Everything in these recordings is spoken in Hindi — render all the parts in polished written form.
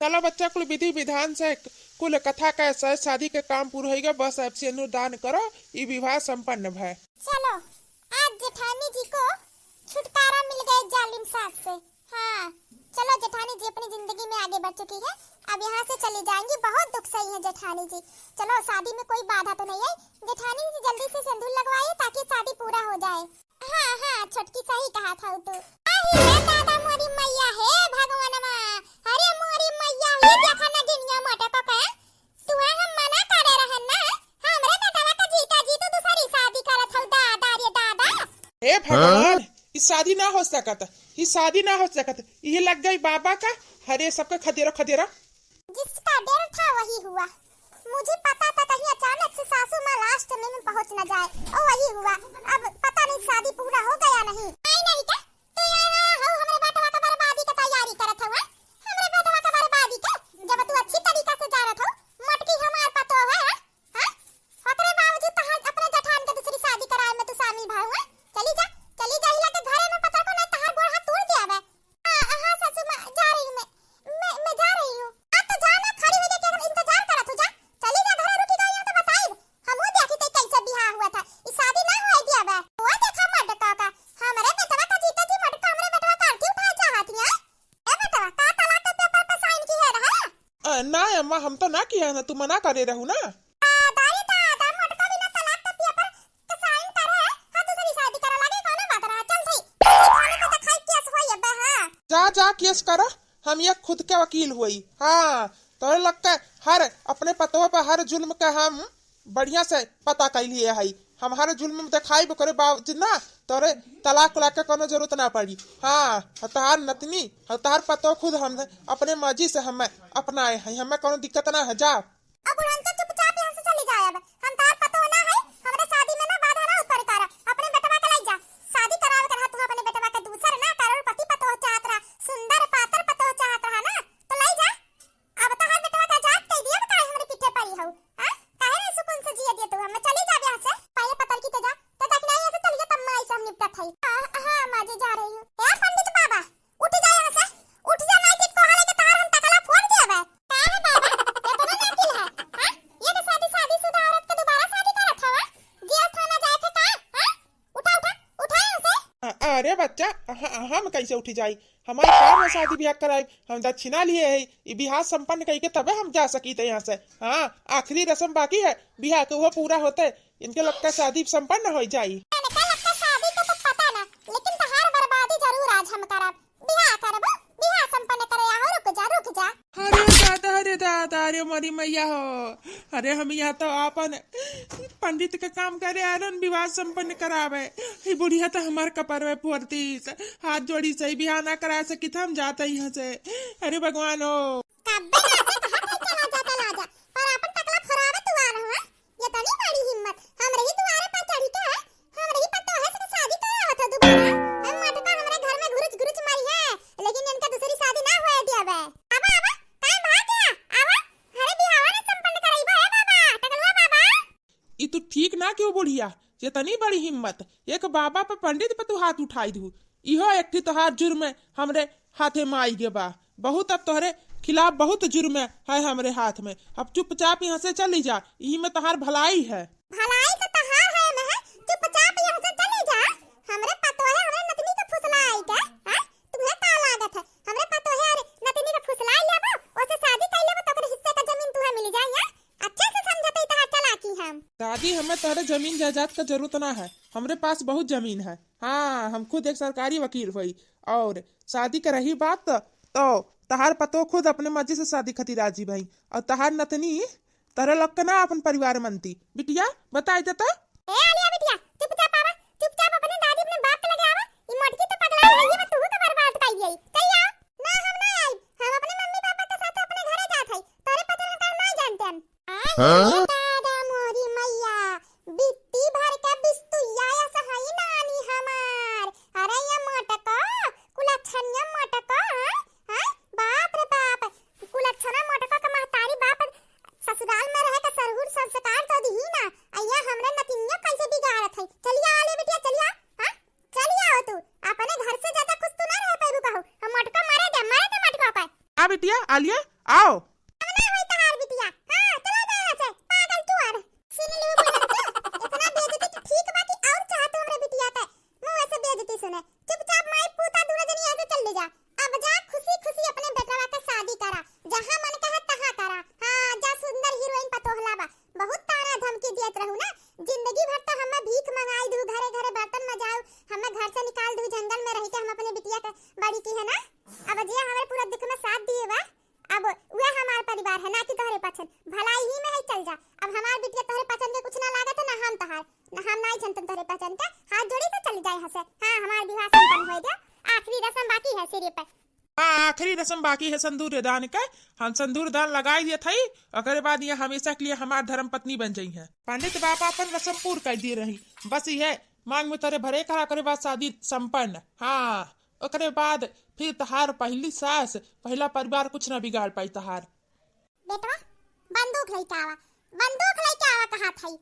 चलो बच्चा कुल विधि विधान से कुल कथा कैसे शादी के काम पूरा होगा, बस अब से अनुदान करो, ये विवाह संपन्न भय। चलो आज जेठानी जी को छुटकारा मिल गया जालिम सास से। हाँ चलो जेठानी जी अपनी जिंदगी में आगे बढ़ चुकी है, अब यहाँ से चली जाएंगी। बहुत दुख सही है जेठानी जी। चलो शादी में कोई बाधा तो नहीं है, जेठानी जी जल्दी से सिंदूर लगवाइए ताकि शादी पूरा हो जाए। हाँ हाँ छोटकी सही कहा था तू। दादा मोरी मैया है भगवानमा, अरे मोरी मैया है देखा ना गिनिया मोटे को का तू हम मना करे रहन ना, हमरे बेटवा का जीता जी तो दूसरी शादी करत हौ दादा रे दादा। हे भगवान, इस शादी ना हो सकत, इस शादी ना हो सकत, ये लग गई बाबा का। हरे सबका खदेरा खदेरा। जिसका डर था वही हुआ। मुझे पता था कहीं अचानक से सासू माँ लास्ट में पहुंच न जाए, और वही हुआ। अब पता नहीं शादी पूरा हो गया नहीं। नहीं क्या तू यहाँ हो हमरे बेटवा का बर्बादी का तैयारी करत हवा, हमरे बेटवा का बर्बादी का जब तू अच्छी तरीका से जा रहा था। मटकी हमार पतो है हां, ओकरे बावजूद तहां अपने जठान के दूसरी शादी कराए में तू शामिल भाव है। चली जा हिला के घरे में पता को नहीं तहार गोड़ हाथ तोड़ दिया बे। हां सासू माँ जा रही हूं मैं जा रही हूं। अब तो जाना खड़ी हो के इंतजार करत हो। जा चली जा घरे, रुकी गई तो बताई हमहू देखी ते कैसे बियाह हुआ था। ई शादी ना होई दिया बे। वो देखा मटका का हमरे बेटवा का जीते जी मटका हमरे बेटवा का अर्थी उठाए चाहत है। ए बेटवा का तलाक के पेपर पे साइन की है रहा? ना अम्मा हम तो ना किया ना, तू मना करे रहू ना। दाई दादा मटका बिना तलाक के पेपर के साइन करे हां दूसरी शादी करा लागे कोनो बात रहा। चल थई थाने पे दिखाई केस होई बे। हां जा केस करो, हम ये खुद के वकील हुई। हाँ तो लगता है हर अपने पतों पर हर जुल्म का हम बढ़िया से पता कर लिए है। हम हर जुल्म में दिखाई करे बावजूद ना तोरे तलाक ला के कोनो जरूरत ना पड़ी। हाँ हतार नतनी हतार पतो खुद हम अपने मर्जी से हम अपनाए हैं, हमें कोनो दिक्कत ना है। जा अब उड़न तो चुपचाप यहाँ से चली जाए। अब हम तार पतो ना है, हमरे शादी में ना बाधा ना उत्पन्न करा। अपने बेटवा के ले जा शादी करावे कर तू अपने बेटवा के दूसर ना करोड़पति पतो चाहत रहा, सुंदर पातर पतो चाहत रहा ना तो ले जा। अब तो हर बेटवा का जात कह दिया बता हमरे पीछे पड़ी हौ। हां काहे रे सुकून से जिया दिया तू। हम चली जा यहाँ से पहले पतर की तो जा तो देखना यहाँ से चली जा तब मैं ऐसा निपटत है। हां मां जी जा रही हूं। ए पंडित बाबा उठ जा यहाँ से, उठ जा नहीं को हाले के तार हम तकला फोड़ दिया बे। काहे बाबा ये तो ना किल है। हां ये तो शादी शुदा औरत के दोबारा शादी करत हवा, जेल थाना जाए थे का। हां उठा यहाँ से। अरे बच्चा हम कैसे उठी जाई, हमारे काम में शादी ब्याह कराई, हम दक्षिणा लिए है, ये बिहार संपन्न करके तबे हम जा सकी थे यहाँ से। हाँ आखिरी रस्म बाकी है बिहार के, वो पूरा होते इनके लगता शादी संपन्न हो जाई। शादी का तो पता ना, लेकिन तहार बर्बादी जरूर आज हम करब। बियाह करब, बियाह संपन्न करे हो। रुक जा। अरे दादा अरे मरी मैया हो। अरे हम यहाँ तो अपन पंडित का काम करे आरन विवाह संपन्न करावे, ये बुढ़िया तो हमार कपर में फोड़ती हाथ जोड़ी से बिहार ना करा सकी हम जाते यहाँ से। अरे भगवान हो पर अपन तकला फरावे तू आ रहा है, ये तो नहीं बड़ी हिम्मत। हमरे ही द्वारे पर चढ़ी के हमरे ही पतो है से शादी करावा था दोबारा। हम मटका हमरे घर में घुरुच मारी है, लेकिन इनका दूसरी शादी ना होए दिया बे। आबा टाइम भाग गया। आबा हरे बिहावा ने संपन्न कराइबा है बाबा, टकलवा बाबा। ये तू ठीक ना क्यों बुढ़िया, ये तनी बड़ी हिम्मत एक बाबा पे पंडित पे तू हाथ उठाई दू। इहो एक तोहार जुर्म हमरे हाथे में आई गे बा। बहुत अब तोहरे खिलाफ बहुत जुर्म है हमरे हाथ में। अब चुपचाप यहाँ से चली जा, यही में तोहार भलाई है। भलाई तो तहार है ना, चुपचाप यहाँ से चली जा। हमरे पतो है हमरे नतनी का फुसलाई का। हां तुम्हें का लागत है, हमरे पतो है अरे नतनी का फुसलाई लेबो ओसे शादी कर लेबो तो ओकरे हिस्से का जमीन तुहे मिल जाई। हां अच्छे से समझते तहार चालाकी हम। दादी हमें तोहरे जमीन जायदाद का जरूरत ना है, हमरे पास बहुत जमीन है। हाँ हम खुद एक सरकारी वकील हुई, और शादी का रही बात तो तहार पतो खुद अपने मर्जी से शादी खातिर राजी भाई, और तहार नतनी तरह लोग के ना अपन परिवार मनती। बिटिया बताई देता। ए आलिया बिटिया चुपचाप आवा, चुपचाप अपने दादी अपने बाप के लगे आवा। ई मटकी तो पगला रही है, तू तो बर्बाद कर गई। कहिया ना हम ना आई, हम अपने मम्मी पापा के साथ अपने घरे जात हई। तोरे पता ना नहीं जानते हम। हां दादा मोरी मैया बिट्टी भर के बिस्तुया या सहाई नानी हमार। अरे ये मटका कुलछनिया मटका। हां बाप रे बाप कुलछना मटका का महतारी बाप ससुराल में रहे का सरहुर संस्कार तो दी ना। अय्या हमरे नतिनिया कैसे बिगाड़त है। चलिए आले बिटिया चलिए। हां चलिए आओ तू अपने घर से ज्यादा खुश तू ना रह पाबू कहू। हम मटका मारे दे मटका का। आ बिटिया आलिया आओ। अब ना होई तहार बिटिया। हां चला जा यहाँ से पागल चुआर। सुन लो बुढ़िया इतना बेइज्जती तो ठीक बा कि और चाहत हमरे बिटिया के मुंह से बेइज्जती सुने। चुपचाप माई पूता दूर जनी यहाँ से चल ले जा। अब जा खुशी खुशी अपने बेटवा के शादी करा जहां मन कहे तहां करा। हां जा सुंदर हीरोइन पतोहला बा। बहुत ताना धमकी दियत रहू ना जिंदगी भर तो हमें भीख मंगाई दू घरे घरे बर्तन मजाऊ हमें घर से निकाल दू जंगल में रही के हम अपने बिटिया के बड़ी की है ना। अब जे हमारे पूरा दुख में साथ दिए बा अब वह हमारा परिवार है ना कि तोहरे पसंद भलाई ही में है चल जा। अब हमार बिटिया तोहरे पसंद के कुछ ना लागत ना हम तहार ना हम नहीं जनतन तोहरे पसंद के हाथ जोड़ी से चल जाए हसे। हां हमार विवाह संपन्न हो गया आखिरी रस्म बाकी है सिरे पे। हाँ आखिरी रस्म बाकी है संदूर दान के। हम संदूर दान लगाई दिए थे ओकरे बाद ये हमेशा के लिए हमार धर्म पत्नी बन जाई है। पंडित बाबा अपन रस्म पूर्ण कर दिए रही बस ये मांग में तोरे भरे करा करे बाद शादी संपन्न। हाँ ओकरे बाद फिर तहार पहली सास पहला परिवार कुछ ना बिगाड़ पाई तहार। बेटवा बंदूक लेके आवा कहा थई।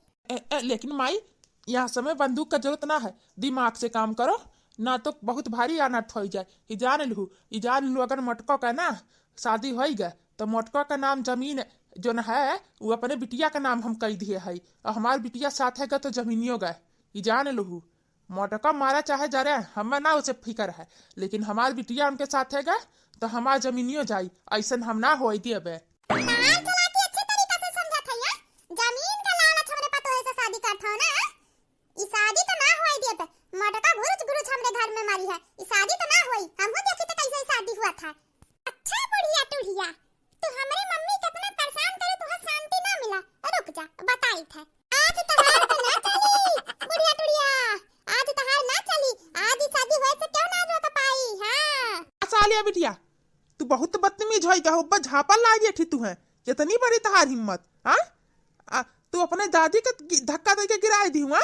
लेकिन माई यहाँ समय बंदूक का जरूरत ना है दिमाग से काम करो ना तो बहुत भारी अनर्थ हो जाए। ई जान लू अगर मटको का ना शादी हो गए तो मटको का नाम जमीन जो न है वो अपने बिटिया का नाम हम कह दिए है और हमार बिटिया साथ है तो जमीनियो गए। ई जान लू मटका मारा चाहे जा रहे हमें ना उसे फिक्र है लेकिन हमार बिटिया उनके साथ है गए तो हमार जमीनियो जाई ऐसा हम ना हो दिए। बिटिया तू बहुत बदतमीज है ऊपर झापा ला थी तू है इतनी बड़ी तहार हिम्मत। हाँ तू अपने दादी का धक्का दे के गिरा दी हुआ।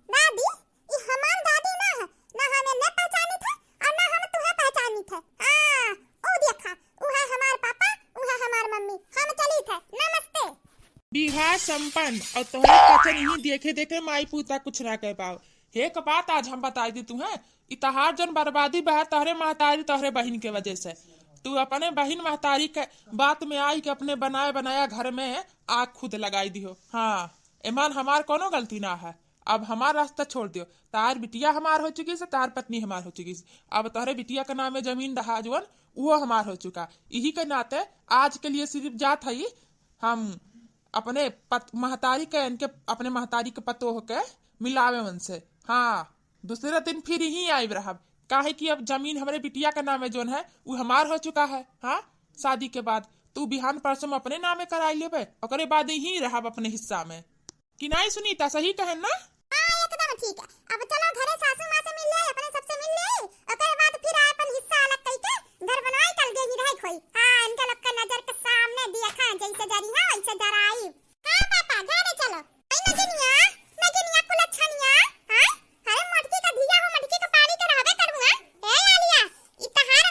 दादी ये हमार दादी ना है ना हमें न पहचानी था और ना हम तुम्हें पहचानी थे। हां ओ देखा वो है हमार पापा वो है हमार मम्मी हम चली थे नमस्ते। बिहार संपन्न और तोहरा पता नहीं देखे देखे माई पूता कुछ ना कह पाओ। एक बात आज हम बताई दी तुम्हें इतहार जन बर्बादी बहा तोहरे महतारी तोहरे बहन के वजह से। तू अपने बहन महतारी के बात में आई कि अपने बनाया घर में आग खुद लगाई दियो। हाँ ईमान हमार कोनो गलती ना है। अब हमार रास्ता छोड़ दियो। तार बिटिया हमार हो चुकी से तार पत्नी हमार हो चुकी से अब तोहरे बिटिया का नाम है जमीन दहा जोन वो हमार हो चुका। यही के नाते आज के लिए सिर्फ जात है हम अपने महतारी के इनके अपने महतारी के पतो होके मिलावे मन से। हाँ दूसरे दिन फिर ही आई रहा काहे कि अब जमीन हमारे बिटिया का नाम है जोन है वो हमार हो चुका है। हाँ शादी के बाद तू बिहान परसों में अपने नामे कराई लेबे ओकरे बाद ही रहा अपने हिस्सा में कि नहीं सुनीता सही कहे ना। हां एकदम ठीक है। अब चलो घरे सासू मां से मिल ले अपने सबसे मिल ले ओकरे बाद फिर अपन हिस्सा अलग कई के घर बनवाई कल जे ही रह खोई। हां इनके लोग के नजर के सामने दिया खा जैसे जरी है वैसे जराई। हां पापा घरे चलो आई नजनिया कुलछनिया। हां अरे मटकी का धिया हो मटकी का पानी के रहबे करबुआ। ए आलिया इतहार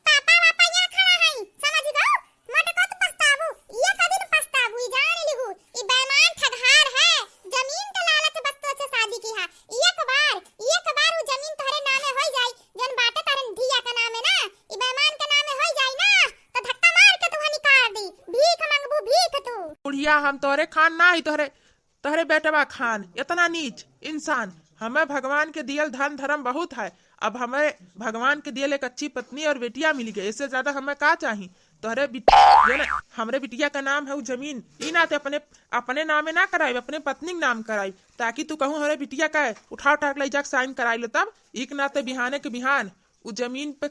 पापा वापा यहां खड़ा है समझ गओ मटको तो पछताबू ये कदिन पछताबू जान लिहू ई बेईमान ठगहार है जमीन के लालच बस्तों से शादी की है। एक बार वो जमीन तोहरे नामे हो जाई जन बाटे तारे धिया का नाम है ना ई बेईमान के नामे हो जाई ना तो धक्का मार के तू निकाल दी भीख मांगबू भीख तू। बुढ़िया हम तोहरे खान ना ही तोहरे बेटवा खान इतना नीच इंसान। हमें भगवान के दियल धन धर्म बहुत है। अब हमें भगवान के दियल एक अच्छी पत्नी और बेटिया मिल गई इससे ज्यादा हमें क्या चाहिए। तोहरे जो ना हमरे बिटिया का नाम है वो जमीन ई नाते अपने नामे ना कराई अपने पत्नी के नाम कराई ताकि तू कहूँ हमारे बिटिया का उठा ले जाकर साइन कराई लो तब एक नाते बिहाने के बिहान वो जमीन पे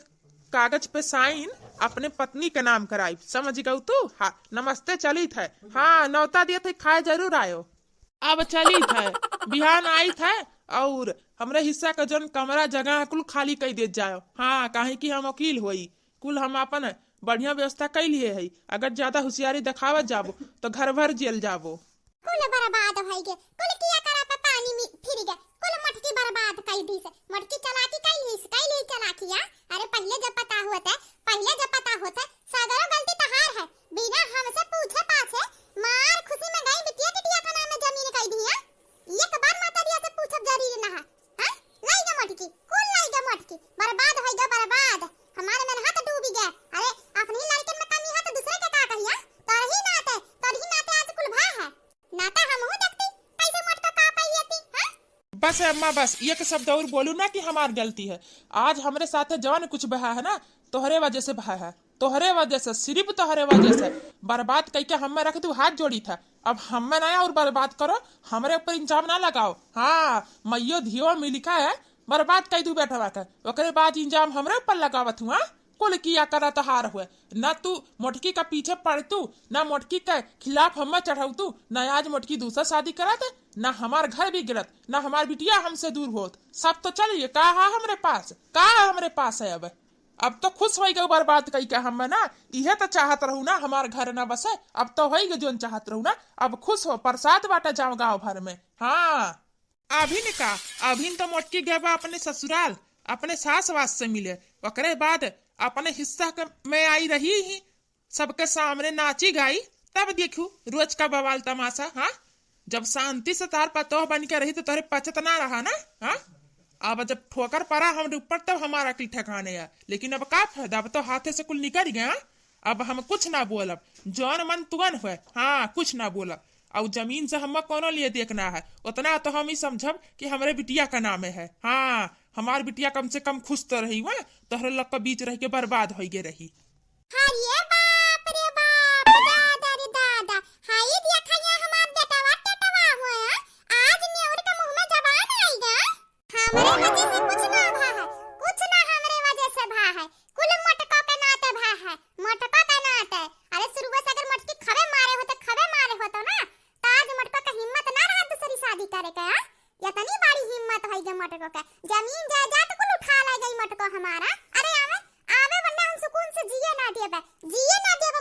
कागज पे साइन अपने पत्नी के नाम कराई समझ गऊ तू। हाँ नमस्ते चली थे। हाँ नौता दिए थे खाए जरूर आयो। अब चली थे बिहान आई थे और हमरे हिस्सा का जन कमरा जगह कुल खाली कर दे जाओ। हाँ काहे कि हम वकील होई कुल हम अपन बढ़िया व्यवस्था कर लिए है। अगर ज्यादा होशियारी दिखावत जाबो तो घर भर जेल जाबो। कुल बर्बाद हो गए कुल किया करा पे पानी में फिर गए कुल मटकी बर्बाद कर दी से मटकी चलाती कैली चलाकिया। अरे पहले जब पता होता सागरो गलती तहार है बिना हमसे पूछे पाछे मार खुशी में गई बिटिया का नाम है जमीन कह दिया। एक बार माता दिया से पूछब जरूरी ना है। हां नहीं गे मटकी कुल नहीं गे मटकी बर्बाद हो गए बर्बाद हमारे में हाथ डूब गए। अरे बस है अम्मा, बस ये शब्द और बोलू ना कि हमार गलती है। आज हमारे साथ जवान कुछ बहा है ना, तोहरे वजह से बहा है, तोहरे वजह से, सिर्फ तोहरे वजह से। बर्बाद कह के हमें रख तू हाथ जोड़ी था, अब हमें नया और बर्बाद करो, हमारे ऊपर इंजाम ना लगाओ। हाँ, मैयो धियो में लिखा है बर्बाद कह दू बैठवा कर, ओकरे बाद इंजाम हमरे ऊपर लगावत हुआ। कुल किया करा तो हार हुए ना, तू मोटकी का पीछे पड़तू ना मोटकी के खिलाफ हमें चढ़ातू, ना आज मोटकी दूसरा शादी करत, ना हमार घर भी गिरत, ना हमार बिटिया हमसे दूर होत। सब तो चलिए का हमरे पास, का हमरे पास है। अब तो खुश हो गए बर्बाद कही के हमें ना, इहे तो चाहत रहू ना हमार घर ना बसे, अब तो हो जो चाहत रहू ना, अब खुश हो, प्रसाद बांटा जाओ गाँव भर में। हाँ, अभी ने का, अभी तो मोटकी गए अपने ससुराल, अपने सास वास से मिले, ओकरे बाद अपने हिस्सा में आई रही ही, सबके सामने नाची गाई, तब देखू रोज का बवाल तमाशा। हाँ, जब शांति से तार पतोह बन के रही तो तोहरे पचत ना रहा ना। हाँ, अब जब ठोकर पड़ा हमारे ऊपर तब हमारा की ठिकाने है, लेकिन अब का फायदा, अब तो हाथे से कुल निकल गया। अब हम कुछ ना बोलब, जौन मन तुगन हुए। हाँ, कुछ ना बोलब। और जमीन से हम कोनो लिए देखना है, उतना तो हम ही समझब कि हमारे बिटिया का नाम है। हाँ, हमार बिटिया कम से कम खुश तो रही हुआ, तोहरे लोग के बीच रह के बर्बाद हो गए रही। अरे बाप रे बाप, दादा रे दादा, हाय देखा ये हमार बेटावा टेटवा हुआ, आज नेवर के मुंह में जबान आएगा। हमरे वजह से कुछ ना भा है, कुछ ना हमरे वजह से भा है, कुल मटका के नाते भा है, मटका का नाते। अरे शुरू से अगर मटकी खबे मारे होते ना, ताज मटका का हिम्मत ना रहा दूसरी शादी करे का। इतनी बड़ी हिम्मत है गे मटको का, जमीन जायदाद कुल उठा ले गई मटको हमारा। अरे आवे आवे, वरना हम सुकून से जिए ना देबे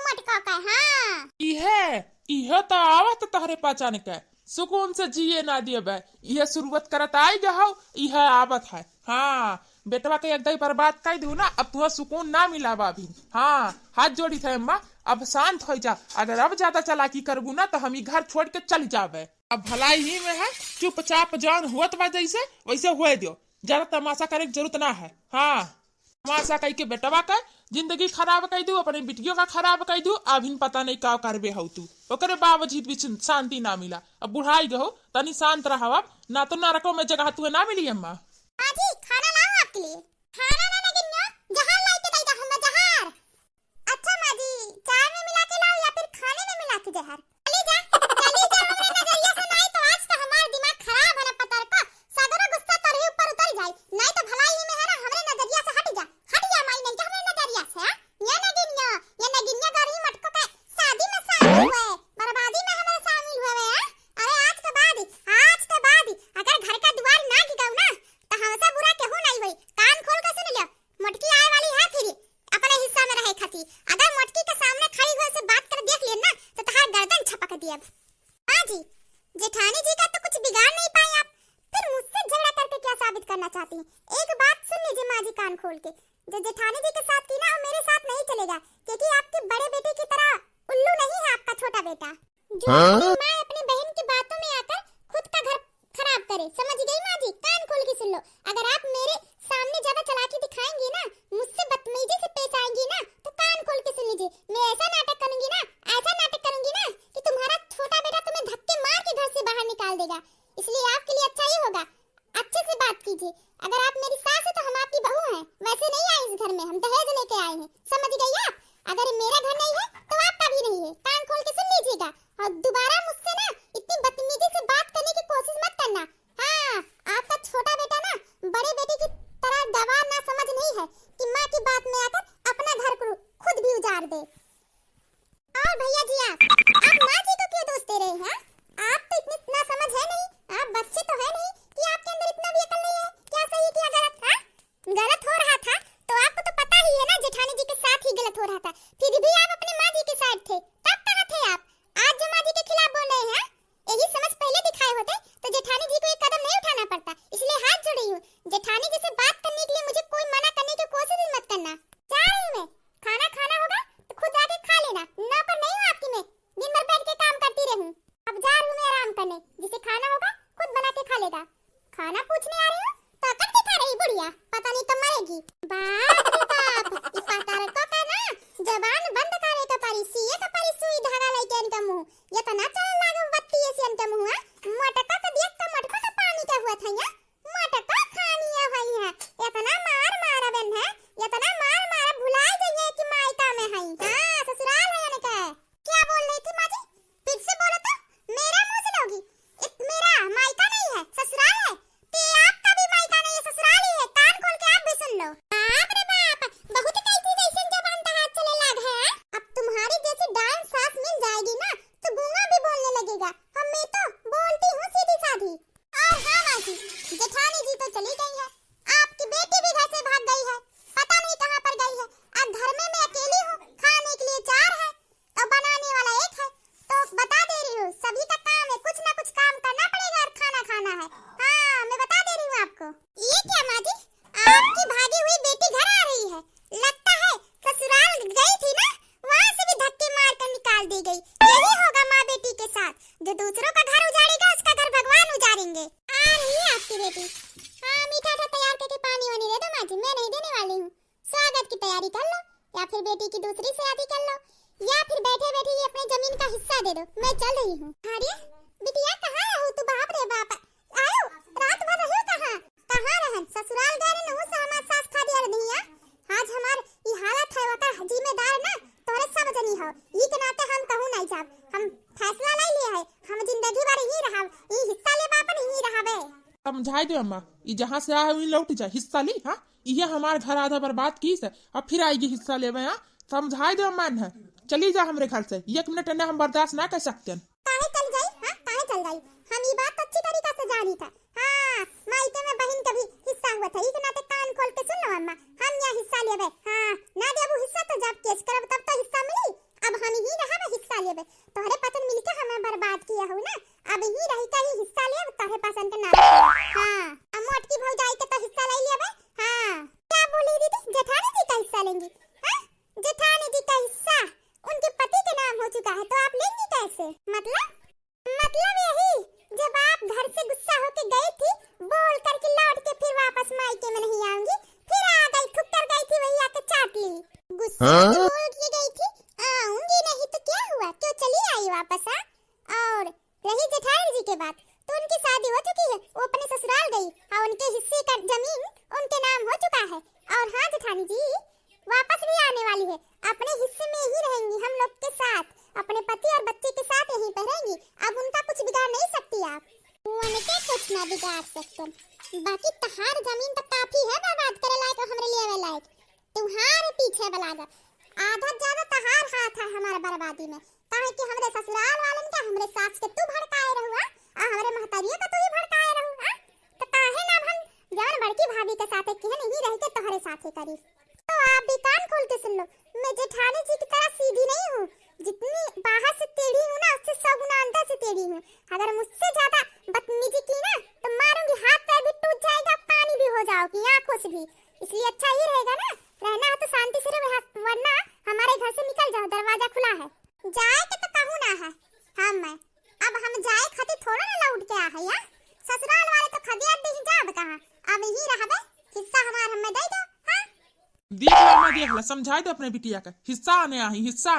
मटको का। हाँ, इहे तो आवत तहरे पहचान के, सुकून से जिए ना देबे, यह शुरुआत करत आई जाओ, यह आवत है। हाँ, बेटवा के एकदम बर्बाद कर दू ना, अब तुह सुकून ना मिला अभी। हाँ, हाथ जोड़ी थे अम्मा, अब शांत हो जा, अगर अब ज्यादा चालाकी करबू ना तो हम ही घर छोड़ के चल जावे। अब भलाई ही में है, चुपचाप जान हुआ तो जैसे वैसे हुए दियो, ज्यादा तमाशा करे की जरूरत ना है। हाँ, तमाशा कह के बेटवा का जिंदगी खराब कर दू, अपने बिटियों का खराब कर दू, अभी पता नहीं का करबे हो तू, ओकरे बावजूद भी शांति ना मिला। अब बुढ़ाई गहो, तनी शांत रहो, अब ना तो नरकों में जगह तुहे ना मिली। अम्मा आजी खाना लाऊं आपके लिए? खाना ना नगिन्या, जहार लाई के देगा हमें जहार। अच्छा माँ जी, चाय में मिला के लाऊं या फिर खाने में मिला के जहर? चली जा हमरे नजरिया से, नहीं तो आज तो हमारा दिमाग खराब है ना पतर का, सगरो गुस्सा तोरे ऊपर उतर जाए, नहीं तो भलाई में है ना हमरे नजरिया से हट जा माई, नहीं तो हमरे नजरिया से। हां, ये नगिन्या गरी मटको का शादी में शामिल हुए, बर्बादी में हमारे शामिल हुए हैं। अरे आज के बाद अगर घर का द्वार ना गिगाऊ ना तो हमसे बुरा केहू नहीं होई। कान खोल के सुन लियो, मोटकी आए वाली है, फिर अपने हिस्सा में रहे खाती। अगर मोटकी के सामने खड़ी हुए से बात कर देख लिए ना तो तहार गर्दन छपक दिए। हां जी, जेठानी जी का तो कुछ बिगाड़ नहीं पाए आप, फिर मुझसे झगड़ा करके क्या साबित करना चाहती हैं? एक बात सुन लीजिए माँ जी कान खोल के, जो जेठानी जी के साथ की ना वो मेरे साथ नहीं चलेगा, क्योंकि आपके बड़े बेटे की तरह उल्लू नहीं है आपका छोटा बेटा, जो अपनी माँ अपनी बहन की बातों में आकर खुद का घर खराब करे। समझ गई माँ जी? कान खोल के सुन लो, अगर आप मेरे सामने ज्यादा चालाकी दिखाएंगी ना, मुझसे बदतमीजी से पेश आएंगी ना, तो कान खोल के सुन लीजिए, मैं ऐसा नाटक करूंगी ना कि तुम्हारा छोटा बेटा तुम्हें धक्के मार के घर से बाहर निकाल देगा। इसलिए आपके लिए अच्छा ही होगा, अच्छे से बात कीजिए। अगर आप मेरी सास है तो हम आपकी बहू हैं, वैसे नहीं आए इस घर में, हम दहेज लेके आए हैं। समझ गई आप? अगर मेरा घर नहीं है तो आपका भी नहीं है। कान खोल के सुन लीजिएगा, और दोबारा मुझसे ना इतनी बदतमीजी से बात करने की कोशिश मत करना। हाँ, आपका छोटा बेटा ना बड़े बेटे की तरह दवा ना समझ नहीं है कि माँ की बात में आकर अपना घर को खुद भी उजाड़ दे। और भैया जी, आप माँ जी को क्यों दोष दे रहे हैं? आप तो इतना समझ है नहीं, आप बच्चे तो है नहीं कि आपके अंदर इतना भी अकल नहीं है क्या सही क्या गलत। हाँ, गलत हो रहा था तो आपको तो पता ही है ना, जेठानी जी के साथ ही गलत हो रहा था, फिर भी आप अपनी माँ जी के साथ थे। तब कहाँ थे आप? आज जो माँ जी के खिलाफ बोल रहे हैं, यही समझ पहले दिखाए होते तो जेठानी जी को एक कदम नहीं उठाना पड़ता। इसलिए हाथ जोड़ी हूँ, जेठानी जी से बात करने के लिए मुझे कोई मना करने की कोशिश भी मत करना। जा रही हूँ मैं, खाना खाना होगा तो खुद आके खा लेना, नौकर नहीं हूँ आपकी मैं, दिन भर बैठ के काम करती रहूँ। अब जा रही हूँ मैं आराम करने, जिसे खाना होगा खुद बना के खा लेगा। खाना पूछने आ रही हूँ तो अकड़ दिखा रही बुढ़िया, पता नहीं कब मरेगी। बाप रे बाप, ई पातार को का ना जबान बंद करे का परी, सीए का परी सुई धागा लेके इनका मुंह, ये तो ना चल लागो बत्ती ऐसे इनका मुंह। मटका का देख का मटका का पानी का हुआ था। फिर बेटी की दूसरी शादी कर लो, या फिर बैठे बैठे ही अपने जमीन का हिस्सा दे दो। मैं चल रही हूँ। अरे बिटिया कहाँ हो तू? बाप रे बाप, आयो रात भर रहो कहाँ? कहाँ रहन? ससुराल गए न हो हमार सास खा दिया रहिया। आज हमार ई हालत है वका जिम्मेदार ना तोरे सब जनी हो। ई के नाते हम कहूं नहीं जाब, हम फैसला ले लिए है, हम जिंदगी भर ही रहब, ई हिस्सा ले बापन ही रहबे। समझाई दे अम्मा, ये जहाँ से आए हुई लौट जाए, हिस्सा ली। हाँ ये हमारे घर आधा बर्बाद की से, अब फिर आएगी हिस्सा लेवे। हाँ समझाई दे अम्मा है, चली जा हमरे घर से, 1 मिनट ने हम बर्दाश्त ना कर सकते। काहे चल जाई? हां काहे चल जाई? हम ये बात अच्छी तरीका से जानी था। हां माइके में बहन कभी हिस्सा हुआ था, ई के नाते कान खोल के सुन लो अम्मा, हम यहाँ हिस्सा लेबे। हां ना देबू हिस्सा तो जब केस करब तब तो हिस्सा मिली। अब हम ही रहबे हिस्सा लेबे, तोहरे पतन मिलके हमें बर्बाद किया हो ना, अब ही रही का ही हिस्सा लेब, तोहरे पसंद के ना। हां अब मोटकी भौजाई के तो हिस्सा ले लेबे। हां क्या बोली दीदी? जेठानी जी का हिस्सा लेंगी? हां जेठानी जी का हिस्सा उनके पति के नाम हो चुका है, तो आप लेंगी कैसे? मतलब यही, जब आप घर से गुस्सा होके गई थी, बोल करके लौट के फिर वापस मायके में नहीं आऊंगी, फिर आ गई, ठुकर गई थी, वही आके चाट ली। गुस्सा में बोल के गई थी आऊंगी नहीं तो क्या हुआ, क्यों चली आई वापस? और रही जेठानी जी के बात, तो उनकी शादी हो चुकी है, वो अपने ससुराल गई और उनके हिस्से का जमीन उनके नाम हो चुका है। और हाँ जेठानी जी वापस भी आने वाली है, अपने हिस्से में ही रहेंगी हम लोग के साथ, अपने पति और बच्चे के साथ यहीं पर रहेंगी। अब उनका कुछ बिगाड़ नहीं सकती आप, उनके कुछ ना बिगाड़ सकते। बाकी तहार जमीन तो काफी है बर्बाद करे लायक, हमरे लिए लायक। तुम्हारे पीछे बलागा आधा ज्यादा तहार हाथ है हमारे बर्बादी में, काहे कि हमरे ससुराल वालन का, हमरे सास के तू भड़काए रहुआ और हमरे महतारियों का तू ही भड़काए रहुआ। तो काहे ना हम जान बड़की भाभी के साथ केहन ही रह के तोहरे साथे करी। तो आप भी कान खोल के सुन लो, मैं जेठानी जी की तरह सीधी नहीं हूँ, जितनी बाहर से टेढ़ी हूँ ना, उससे 100 गुना अंदर से टेढ़ी हूँ। अगर मुझसे ज्यादा बदतमीजी की ना तो मारूंगी, हाथ पैर भी टूट जाएगा, पानी भी हो जाओगी आंखों से भी। इसलिए अच्छा ही रहेगा ना, रहना है तो शांति से रहो, वरना हमारे घर से निकल जाओ, दरवाजा खुला है। जाए के तो कहूँ ना है अब हम जाए खातिर थोड़ा ना लौट के आ है यार, ससुराल वाले तो खदिया दे जाब कहाँ, अब यही रहबे, हिस्सा हमार हमें दे दो। देख ला समझाई दो अपने बिटिया का, हिस्सा आने आई हिस्सा।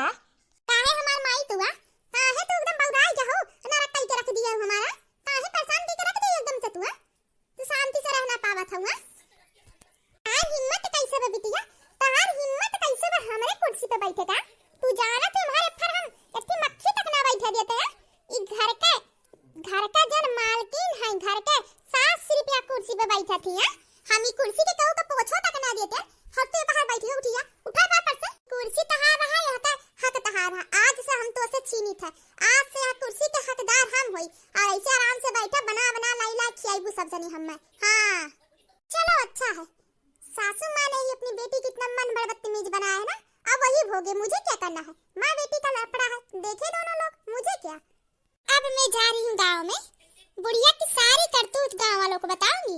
काहे हमार माई तू काहे तू एकदम बौराई जाहो, ना रख के रख दिया हमारा, काहे परेशान के रख दिया एकदम से तू शांति से रहना पावत हुआ। तार हिम्मत कैसे बे बिटिया, तार हिम्मत कैसे बे हमरे कुर्सी पे बैठे का? तू जाना तो हमारे पर हम इतनी मक्खी तक ना बैठे देते हैं। ई घर का जन मालकिन है, घर के 7 रुपया कुर्सी पे बैठा थी। हम ई कुर्सी के कहू का पोछो तक ना देते, हफ्ते बाहर बैठी उठिया उठा पर से कुर्सी तहार रहा, यहाँ का हक तहार है। आज से हम तो से छीनी था, आज से यह कुर्सी के हकदार हम होई, और ऐसे आराम से बैठा बना लाई खियाईबू सब जनी हम। हाँ चलो अच्छा है, सासू माँ ने ही अपनी बेटी की इतना मन बदतमीज बनाया है ना, अब वही भोगे, मुझे क्या करना है, माँ बेटी का लफड़ा है, देखे दोनों लोग, मुझे क्या। अब मैं जा रही हूँ गाँव में, बुढ़िया की सारी करतूत गाँव वालों को बताऊंगी।